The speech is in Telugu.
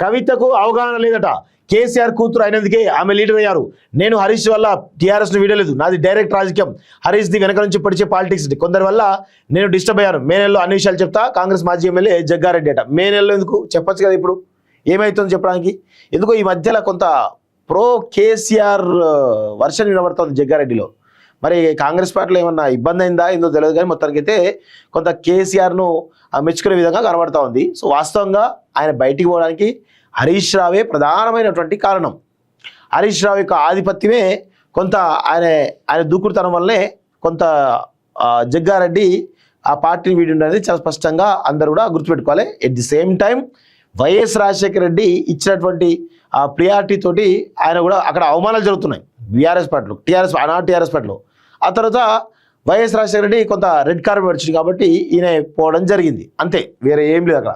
కవితకు అవగాహన లేదట. కేసీఆర్ కూతురు అయినందుకే ఆమె లీడర్ అయ్యారు. నేను హరీష్ వల్ల టీఆర్ఎస్ను వీడలేదు, నాది డైరెక్ట్ రాజకీయం. హరీష్ది వెనక నుంచి పడిచే పాలిటిక్స్. కొందరి వల్ల నేను డిస్టర్బ్ అయ్యాను. మే నెలలో అన్ని విషయాలు చెప్తా. కాంగ్రెస్ మాజీ ఎమ్మెల్యే జగ్గారెడ్డి అట. మే నెలలో ఎందుకు చెప్పొచ్చు కదా, ఇప్పుడు ఏమవుతుందో చెప్పడానికి. ఎందుకో ఈ మధ్యలో కొంత ప్రో కేసీఆర్ వర్షన్ వినబడుతుంది జగ్గారెడ్డిలో. మరి కాంగ్రెస్ పార్టీలో ఏమన్నా ఇబ్బంది అయిందా ఏందో తెలియదు, కానీ మొత్తానికైతే కొంత కేసీఆర్ను మెచ్చుకునే విధంగా కనబడతా ఉంది. సో వాస్తవంగా ఆయన బయటికి పోవడానికి హరీష్ రావే ప్రధానమైనటువంటి కారణం. హరీష్ రావు యొక్క ఆధిపత్యమే కొంత ఆయన దూకుడుతనం వల్లనే కొంత జగ్గారెడ్డి ఆ పార్టీని వీడి ఉండేది చాలా స్పష్టంగా అందరూ కూడా గుర్తుపెట్టుకోవాలి. At the same time YS Rajasekhara Reddy ఇచ్చినటువంటి ఆ ప్రియారిటీ తోటి ఆయన కూడా అక్కడ అవమానాలు జరుగుతున్నాయి బీఆర్ఎస్ పార్టీలో, టీఆర్ఎస్ పార్టీలో. ఆ తర్వాత వైఎస్ రాజశేఖర రెడ్డి కొంత రెడ్ కార్పెట్ వచ్చింది కాబట్టి ఈయన పోవడం జరిగింది, అంతే, వేరే ఏం లేదు అక్కడ.